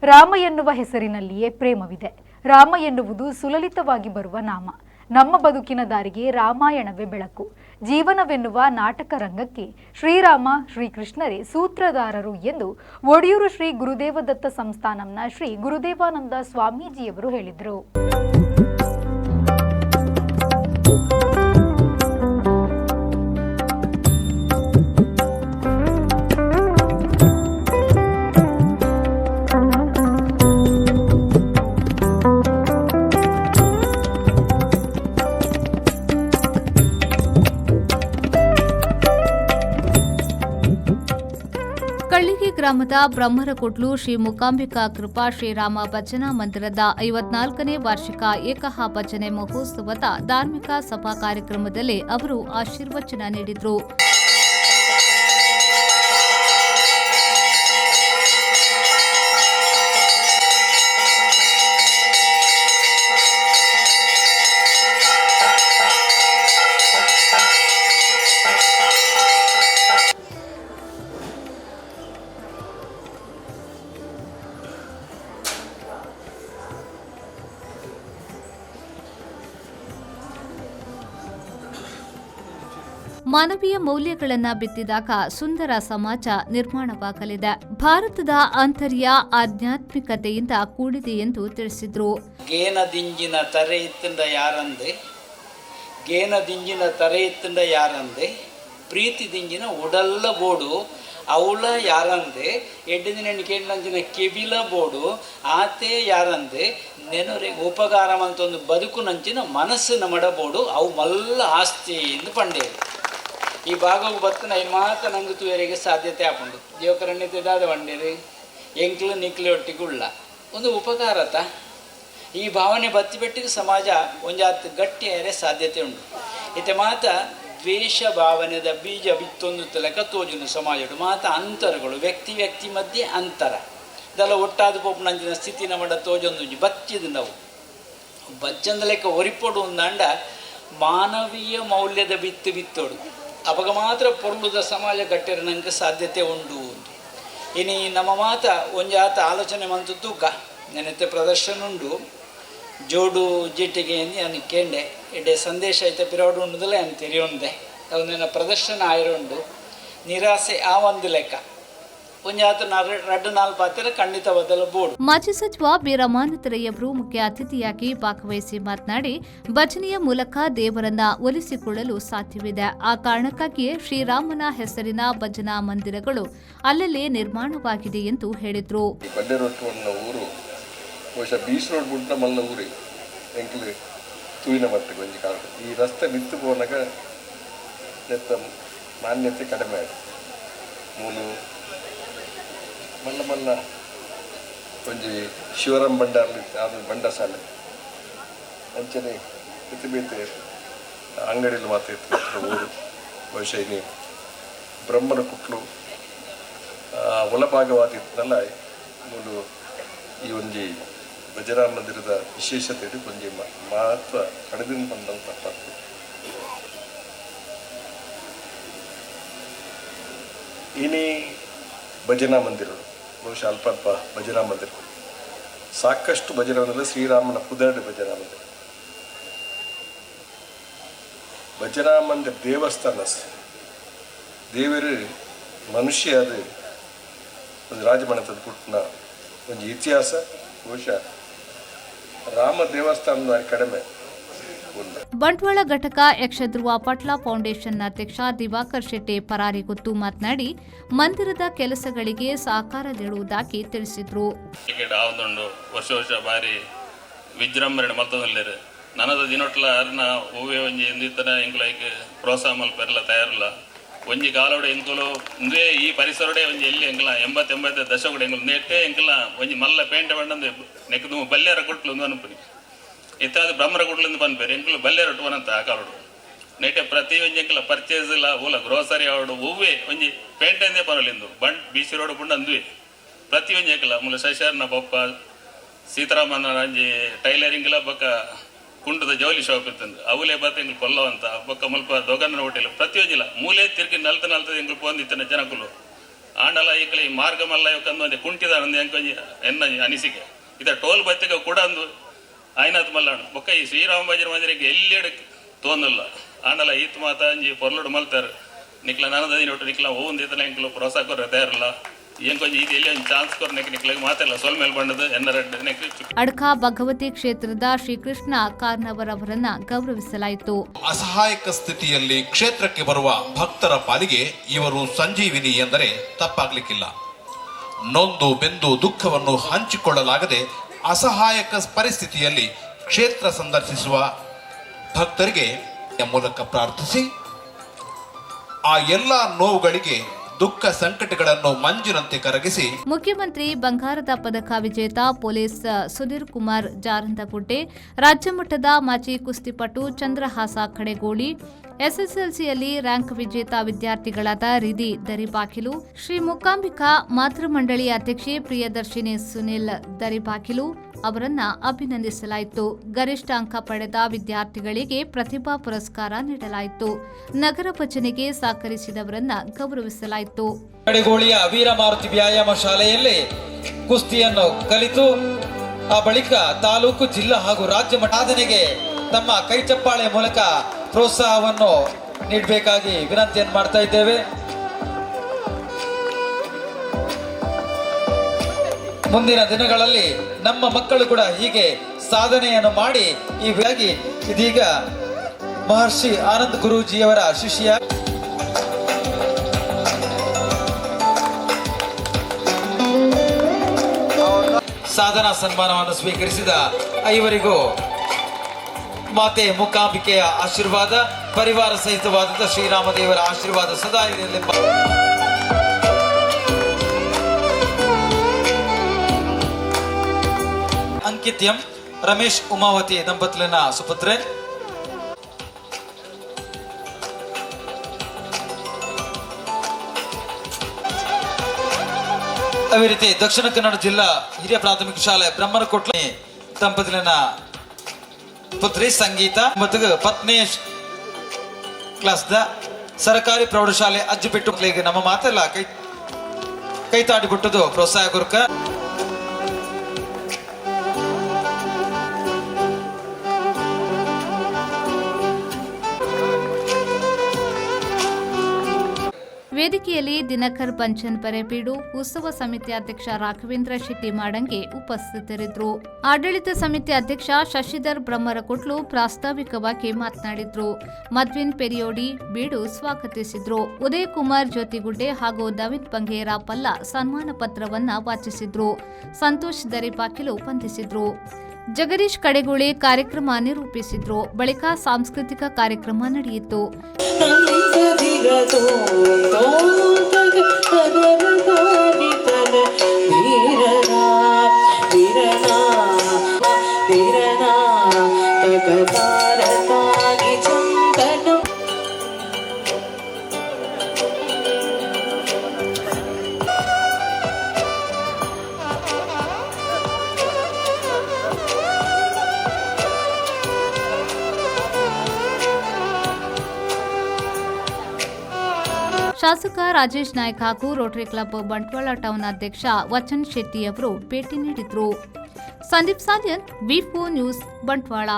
ರಾಮ ಎನ್ನುವ ಹೆಸರಿನಲ್ಲಿಯೇ ಪ್ರೇಮವಿದೆ. ರಾಮ ಎನ್ನುವುದು ಸುಲಲಿತವಾಗಿ ಬರುವ ನಾಮ. ನಮ್ಮ ಬದುಕಿನ ದಾರಿಗೆ ರಾಮಾಯಣವೇ ಬೆಳಕು. ಜೀವನವೆನ್ನುವ ನಾಟಕ ರಂಗಕ್ಕೆ ಶ್ರೀರಾಮ ಶ್ರೀಕೃಷ್ಣರೇ ಸೂತ್ರಧಾರರು ಎಂದು ಒಡಿಯೂರು ಶ್ರೀ ಗುರುದೇವದತ್ತ ಸಂಸ್ಥಾನಂನ ಶ್ರೀ ಗುರುದೇವಾನಂದ ಸ್ವಾಮೀಜಿಯವರು ಹೇಳಿದರು. ಕಳ್ಳಿಗೆ ಗ್ರಾಮದ ಬ್ರಹ್ಮರಕೊಟ್ಲು ಶ್ರೀ ಮೂಕಾಂಬಿಕಾ ಕೃಪಾ ಶ್ರೀರಾಮ ಭಜನಾ ಮಂದಿರದ 54ನೇ ವಾರ್ಷಿಕ ಏಕಹ ಭಜನೆ ಮಹೋತ್ಸವದ ಧಾರ್ಮಿಕ ಸಭಾ ಕಾರ್ಯಕ್ರಮದಲ್ಲಿ ಅವರು ಆಶೀರ್ವಚನ ನೀಡಿದರು. ಮಾನವೀಯ ಮೌಲ್ಯಗಳನ್ನು ಬಿತ್ತಿದಾಗ ಸುಂದರ ಸಮಾಜ ನಿರ್ಮಾಣವಾಗಲಿದೆ. ಭಾರತದ ಆಂತರ್ಯ ಆಧ್ಯಾತ್ಮಿಕತೆಯಿಂದ ಕೂಡಿದೆ ಎಂದು ತಿಳಿಸಿದರು. ಗೇನದಿಂಜಿನ ತರೆ ಇತ್ತಂಡ ಯಾರಂದೆ ಪ್ರೀತಿ ದಿಂಜಿನ ಉಡಲ್ಲ ಬೋಡು ಅವಳ ಯಾರಂದೆ ಎಡ್ಡಿನ ಕೇಳಿನ ಕೆಬಿಲ ಬೋಡು ಆತೆ ಯಾರಂದೆ ನೆನೊರೆಗೆ ಉಪಕಾರವಂತೊಂದು ಬದುಕು ನಂಚಿನ ಮನಸ್ಸಿನ ಮಡಬೋಡು ಅವು ಮಲ್ಲ ಆಸ್ತಿ ಎಂದು ಪಂಡೇರು. ಈ ಭಾಗವು ಬತ್ತನ ಈ ಮಾತ ನಂಗೆ ತುಯರಿಗೆ ಸಾಧ್ಯತೆ ಆಪುಂಡು ದೇವಕರಣ್ಯತೆದಾದ ಬಂಡೇರಿ ಎಂಕ್ಲು ನಿಕ್ಲಿ ಒಟ್ಟಿಗುಳ್ಳ ಒಂದು ಉಪಕಾರತ ಈ ಭಾವನೆ ಬತ್ತಿಬೆಟ್ಟಿಗೆ ಸಮಾಜ ಒಂಜಾತ್ ಗಟ್ಟಿಯಾರೆ ಸಾಧ್ಯತೆ ಉಂಟು. ಇತ್ತೆ ಮಾತ ದ್ವೇಷ ಭಾವನೆದ ಬೀಜ ಬಿತ್ತೊಂದು ಲೆಕ್ಕ ತೋಜುನು ಸಮಾಜಡು ಮಾತ ಅಂತರಗಳು ವ್ಯಕ್ತಿ ಮಧ್ಯೆ ಅಂತರ ಇದೆಲ್ಲ ಒಟ್ಟಾದ ಪೋಪು ನಂಜಿನ ಸ್ಥಿತಿನ ಮಡ ತೋಜೊಂದು ಬಚ್ಚಿದ ನಾವು ಬಚ್ಚಂದ ಲೆಕ್ಕ ಒರಿಪೊಡು ಒಂದಂಡ ಮಾನವೀಯ ಮೌಲ್ಯದ ಬಿತ್ತೋಡು ಅವಾಗ ಮಾತ್ರ ಪೊರ್ಲುದ ಸಮಾಜ ಗಟ್ಟಿರ ನಂಗೆ ಸಾಧ್ಯತೆ ಉಂಡು. ಇನಿ ನಮ್ಮ ಮಾತ ಒಂಜಾತ ಆಲೋಚನೆ ಮಂತು ತೂಕ ನೆನತ್ತೆ ಪ್ರದರ್ಶನ ಉಂಡು ಜೋಡು ಜಿಟ್ಟಿಗೆ ನಾನು ಕೇಂಡೆ ಎಡ್ಡೆ ಸಂದೇಶ ಐತೆ ಪಿರೋಡು ಉಂಡುದಲ್ಲ ನಾನು ತೆರೆಯುಂಡೆ ಅವನ ಪ್ರದರ್ಶನ ಆಯಿರುಂಡು ನಿರಾಸೆ ಆ ಒಂದು ಲೆಕ್ಕ ಒಂಜಾತ ರಡ್ಡು ನಾಲ್ಕು ಪಾತ್ರ ಖಂಡಿತ ಬದಲ ಬೋರ್ಡ್. ಮಾಜಿ ಸಚಿವ ಬಿ ರಮಾನಾಥರಯ್ಯವರು ಮುಖ್ಯ ಅತಿಥಿಯಾಗಿ ಭಾಗವಹಿಸಿ ಮಾತನಾಡಿ ಭಜನೆಯ ಮೂಲಕ ದೇವರನ್ನ ಒಲಿಸಿಕೊಳ್ಳಲು ಸಾಧ್ಯವಿದೆ. ಆ ಕಾರಣಕ್ಕಾಗಿಯೇ ಶ್ರೀರಾಮನ ಹೆಸರಿನ ಭಜನಾ ಮಂದಿರಗಳು ಅಲ್ಲಲ್ಲೇ ನಿರ್ಮಾಣವಾಗಿದೆ ಎಂದು ಹೇಳಿದರು. ಈ ರಸ್ತೆ ಬಿತ್ತು ಹೋದಾಗ ಮಾನ್ಯತೆ ಕಡಿಮೆ ಮೂಲು ಮಲ್ಲ ಮಲ್ಲ ಒಂಜಿ ಶಿವರಾಮ್ ಭಂಡಾರ್ಲಿ ಅದು ಭಂಡಸಾಲೆ ಅಂಚನೆ ಬೇತೆ ಅಂಗಡಿಯಲ್ಲಿ ಮಾತ್ರ ಊರು ಬಹುಶಃ ಇನ್ನು ಬ್ರಹ್ಮನ ಕುಟ್ಲು ಒಳಭಾಗವಾದಿತ್ತಲ್ಲ ಮೂಲು ಈ ಒಂಜಿ ಭಜನಾ ಮಂದಿರದ ವಿಶೇಷತೆ ಒಂಜಿ ಮಹತ್ವ ಕಳೆದಿಂದ ಬಂದಂತ ತಪ್ಪಾಗ್ತದೆ. ಇನಿ ಭಜನಾ ಮಂದಿರಗಳು ಬಹುಶಃ ಅಲ್ಪ ಅಲ್ಪ ಭಜನಾ ಮಂದಿರಗಳು ಸಾಕಷ್ಟು ಭಜನಾ ಮಂದಿರ ಶ್ರೀರಾಮನ ಪುದರ್ಡ್ ಭಜನಾ ಮಂದಿರ ಭಜನಾ ಮಂದಿರ ದೇವಸ್ಥಾನ ದೇವರು ಮನುಷ್ಯ ಅದು ಒಂದು ರಾಜಮನೆತದ ಪುಟ್ಟಿನ ಒಂದು ಇತಿಹಾಸ ಬಹುಶಃ ರಾಮ ದೇವಸ್ಥಾನದ ಕಡಿಮೆ. ಬಂಟ್ವಾಳ ಘಟಕ ಯಕ್ಷಧ್ರುವ ಪಟ್ಲ ಫೌಂಡೇಶನ್ನ ಅಧ್ಯಕ್ಷ ದಿವಾಕರ್ ಶೆಟ್ಟಿ ಪರಾರಿಗುತ್ತು ಮಾತನಾಡಿ ಮಂದಿರದ ಕೆಲಸಗಳಿಗೆ ಸಹಕಾರ ನೀಡುವುದಾಗಿ ತಿಳಿಸಿದರು. ವರ್ಷ ಬಾರಿ ವಿಜೃಂಭಣೆ ಮಲ್ತದಲ್ಲಿರು ನನದ ದಿನೊಟ್ಲ ಅರ್ನ ಹೂವೆ ಒಂಜಿ ಇಂದಿತ್ತನ ಎಂಕ್ಲೈಕ್ ಪ್ರೋತ್ಸಾಹ ಮಲ್ಪೆಲ್ಲ ತಯಾರಿಲ್ಲ ಒಂಜಿ ಕಾಲೋಡೆ ಎಂಕುಲು ಇಂದೇ ಈ ಪರಿಸರಡೆ ಒಂಜಿ ಎಲ್ಲಿ ಎಂಕಲ 80 ದಶಕಡೆ ಎಂಕಲು ನೆಟ್ಟೆ ಎಂಕಲ ಒಂಜಿ ಮಲ್ಲ ಪೇಂಟೆ ಬಣ್ಣಂದು ನೆಕ್ಕದು ಬಲ್ಲೇರ ಕೊಟ್ಲು ಒಂದು ಅನುಪನಿ ಇತ್ತಾದ ಬ್ರಹ್ಮರ ಕೊಟ್ಲಿಂದ ಬಂದ್ಬೇರೆ ಎಂಕಲು ಬಲ್ಲೇರ ಒಟ್ಟುವನಂತ ಆ ಕಾಲೋಡು ನೆಟ್ಟೆ ಪ್ರತಿ ಒಂಜಿ ಎಂಕಲ ಪರ್ಚೇಸ್ ಇಲ್ಲ ಊಲ ಗ್ರೋಸರಿ ಆವಡು ಹೂವೆ ಒಂಜಿ ಪೇಂಟ್ ಎಂದೇ ಪರಲಿಂದು ಬಂಡ್ ಬಿಸಿ ರೋಡ್ ಬುಂಡ ಅಂದ್ವಿ ಪ್ರತಿ ಒಂಜಿ ಎಂಕಲ ಮೂಲ ಶಶಾರ್ನ ಬೊಪ್ಪ ಸೀತಾರಾಮನ ಒಂಜಿ ಟೈಲರಿಂಗ್ ಇಲ್ಲ ಬೊಕ್ಕ ಕುಂಡದ ಜವಳಿ ಶಾಪ್ ಇರ್ತಂದು ಅವಲೇ ಬತ್ತ ಎಂಗ್ಲು ಕೊಲ್ಲವಂತ ಬೊಕ್ಕ ಮುಲ್ಪ ದೊಗನ ಹೋಟೆಲ್ ಪ್ರತಿಯೊಂದಿಲ್ಲ ಮೂಲೆ ತಿರ್ಗಿ ನಲ್ತ ಎಂಗ್ಲು ಪೋಂದಿತ್ತನ ಜನಕುಲು ಆಂಡಲ ಈಕಲಿ ಮಾರ್ಗ ಮಲ್ಲ ಇವಕ್ಕಂದು ಒಂದು ಕುಂಟಿದ ಒಂದು ಎಂಕೊಂಜಿ ಎನ್ನ ಅನಿಸಿಕೆ ಇದ ಟೋಲ್ ಬತ್ತಿಗೆ ಕೂಡ ಒಂದು ಆಯ್ನಾತ್ ಮಲ್ಲ ಬೊಕ್ಕ ಈ ಶ್ರೀರಾಮ ಭಜನ ಮಂದಿರಕ್ಕೆ ಎಲ್ಲಿ ತೋಂದಿಲ್ಲ ಆಂಡಲ ಈತ್ ಮಾತ ಅಂಜಿ ಪೊರ್ಲುಡು ಮಲ್ತಾರೆ ನಿಕ್ಲ ನನದ ನೋಟ್ಟು ನಿಕ್ಲ ಹೋಗುಂದು ಈತನ ಎಂಕ್ಲು ಪ್ರೋತ್ಸಾಹ ಕೊರ ತಯಾರಲ್ಲ ಅಡ್ಕ ಭಗವತಿ ಕ್ಷೇತ್ರದ ಶ್ರೀಕೃಷ್ಣ ಕಾರ್ನವರವರನ್ನ ಗೌರವಿಸಲಾಯಿತು. ಅಸಹಾಯಕ ಸ್ಥಿತಿಯಲ್ಲಿ ಕ್ಷೇತ್ರಕ್ಕೆ ಬರುವ ಭಕ್ತರ ಪಾಲಿಗೆ ಇವರು ಸಂಜೀವಿನಿ ಎಂದರೆ ತಪ್ಪಾಗ್ಲಿಕ್ಕಿಲ್ಲ. ನೊಂದು ಬೆಂದು ದುಃಖವನ್ನು ಹಂಚಿಕೊಳ್ಳಲಾಗದೆ ಅಸಹಾಯಕ ಪರಿಸ್ಥಿತಿಯಲ್ಲಿ ಕ್ಷೇತ್ರ ಸಂದರ್ಶಿಸುವ ಭಕ್ತರಿಗೆ ಮೂಲಕ ಪ್ರಾರ್ಥಿಸಿ ಆ ಎಲ್ಲ ನೋವುಗಳಿಗೆ ದುಃಖ ಸಂಕಟಗಳನ್ನು ಮಂಜಿನಂತೆ ಕರಗಿಸಿ ಮುಖ್ಯಮಂತ್ರಿ ಬಂಗಾರದ ಪದಕ ವಿಜೇತ ಪೊಲೀಸ್ ಸುಧೀರ್ ಕುಮಾರ್ ಜಾರಂದಗುಡ್ಡೆ, ರಾಜ್ಯ ಮಟ್ಟದ ಮಾಜಿ ಕುಸ್ತಿಪಟು ಚಂದ್ರಹಾಸ ಕಡೆಗೋಳಿ, ಎಸ್ಎಸ್ಎಲ್ಸಿಯಲ್ಲಿ ರ್ಯಾಂಕ್ ವಿಜೇತ ವಿದ್ಯಾರ್ಥಿಗಳಾದ ರಿದಿ ದರಿಬಾಕಿಲು, ಶ್ರೀ ಮೂಕಾಂಬಿಕಾ ಮಾತೃ ಮಂಡಳಿ ಅಧ್ಯಕ್ಷೆ ಪ್ರಿಯದರ್ಶಿನಿ ಸುನಿಲ್ ದರಿಬಾಕಿಲು ಅವರನ್ನ ಅಭಿನಂದಿಸಲಾಯಿತು. ಗರಿಷ್ಠ ಅಂಕ ಪಡೆದ ವಿದ್ಯಾರ್ಥಿಗಳಿಗೆ ಪ್ರತಿಭಾ ಪುರಸ್ಕಾರ ನೀಡಲಾಯಿತು. ನಗರ ಭಜನೆಗೆ ಸಹಕರಿಸಿದವರನ್ನ ಗೌರವಿಸಲಾಯಿತು. ಕಡೆಗೋಳಿಯ ವೀರಮಾರುತಿ ವ್ಯಾಯಾಮ ಶಾಲೆಯಲ್ಲಿ ಕುಸ್ತಿಯನ್ನು ಕಲಿತು ಆ ಬಳಿಕ ತಾಲೂಕು, ಜಿಲ್ಲಾ ಹಾಗೂ ರಾಜ್ಯ ಮಟ್ಟ ಸಾಧನೆಗೆ ತಮ್ಮ ಕೈಚಪ್ಪಾಳೆ ಮೂಲಕ ಪ್ರೋತ್ಸಾಹವನ್ನು ನೀಡಬೇಕಾಗಿ ವಿನಂತಿಯನ್ನು ಮಾಡ್ತಾ ಇದ್ದೇವೆ. ಮುಂದಿನ ದಿನಗಳಲ್ಲಿ ನಮ್ಮ ಮಕ್ಕಳು ಕೂಡ ಹೀಗೆ ಸಾಧನೆಯನ್ನು ಮಾಡಿ ಇದೀಗ ಮಹರ್ಷಿ ಆನಂದ್ ಗುರೂಜಿಯವರ ಶಿಷ್ಯ ಸಾಧನಾ ಸನ್ಮಾನವನ್ನು ಸ್ವೀಕರಿಸಿದ ಐವರಿಗೂ ಮಾತೆ ಮೂಕಾಂಬಿಕೆಯ ಆಶೀರ್ವಾದ, ಪರಿವಾರ ಸಹಿತವಾದಂತಹ ಶ್ರೀರಾಮದೇವರ ಆಶೀರ್ವಾದ ಸದಾ ಇರಲಿ. ಅಂಕಿತ್ಯಂ ರಮೇಶ್ ಉಮಾವತಿ ದಂಪತಿಲಿನ ಸುಪುತ್ರೆ. ಅದೇ ರೀತಿ ದಕ್ಷಿಣ ಕನ್ನಡ ಜಿಲ್ಲಾ ಹಿರಿಯ ಪ್ರಾಥಮಿಕ ಶಾಲೆ ಬ್ರಹ್ಮನಕೊಟ್ಲೆ ದಂಪತಿಲಿನ ಪುತ್ರಿ ಸಂಗೀತ ಮತ್ತು ಪತ್ನೇಶ್ ಕ್ಲಾಸ್ದ ಸರ್ಕಾರಿ ಪ್ರೌಢಶಾಲೆ ಅಜ್ಜಿಬಿಟ್ಟು ಮಕ್ಕಳಿಗೆ ನಮ್ಮ ಮಾತೆಲ್ಲ ಕೈತಾಡಿ ಬಿಟ್ಟದು ಪ್ರೋತ್ಸಾಹ ಕೊರಕ. ವೇದಿಕೆಯಲ್ಲಿ ದಿನಕರ್ ಪಂಚನ್ ಪೆರೆಪೀಡು, ಉತ್ಸವ ಸಮಿತಿ ಅಧ್ಯಕ್ಷ ರಾಘವೇಂದ್ರ ಶೆಟ್ಟಿ ಮಾಡಂಗೆ ಉಪಸ್ಥಿತರಿದ್ದರು. ಆಡಳಿತ ಸಮಿತಿ ಅಧ್ಯಕ್ಷ ಶಶಿಧರ್ ಬ್ರಹ್ಮರಕೊಟ್ಲು ಪ್ರಾಸ್ತಾವಿಕವಾಗಿ ಮಾತನಾಡಿದ್ರು. ಮದ್ವಿನ್ ಪೆರಿಯೋಡಿ ಬೀಡು ಸ್ವಾಗತಿಸಿದ್ರು. ಉದಯ್ ಕುಮಾರ್ ಜ್ಯೋತಿಗುಡ್ಡೆ ಹಾಗೂ ನವೀನ್ ಬಂಗೇರ ಪಲ್ಲ ಸನ್ಮಾನ ಪತ್ರವನ್ನ ವಾಚಿಸಿದ್ರು. ಸಂತೋಷ್ ದರಿಪಾಕಿಲು ವಂದಿಸಿದ್ರು. ಜಗದೀಶ್ ಕಡೆಗೋಳಿ ಕಾರ್ಯಕ್ರಮ ನಿರೂಪಿಸಿದ್ರು. ಬಳಿಕ ಸಾಂಸ್ಕೃತಿಕ ಕಾರ್ಯಕ್ರಮ ನಡೆಯಿತು. ಶಾಸಕ ರಾಜೇಶ್ ನಾಯ್ಕ್ ಹಾಗೂ ರೋಟರಿ ಕ್ಲಬ್ ಬಂಟ್ವಾಳ ಟೌನ್ ಅಧ್ಯಕ್ಷ ವಚನ್ ಶೆಟ್ಟಿ ಅವರು ಭೇಟಿ ನೀಡಿದ್ರು. ಸಂದೀಪ್ ಸಾಲ್ಯನ್, ವಿ4 ನ್ಯೂಸ್, ಬಂಟ್ವಾಳ.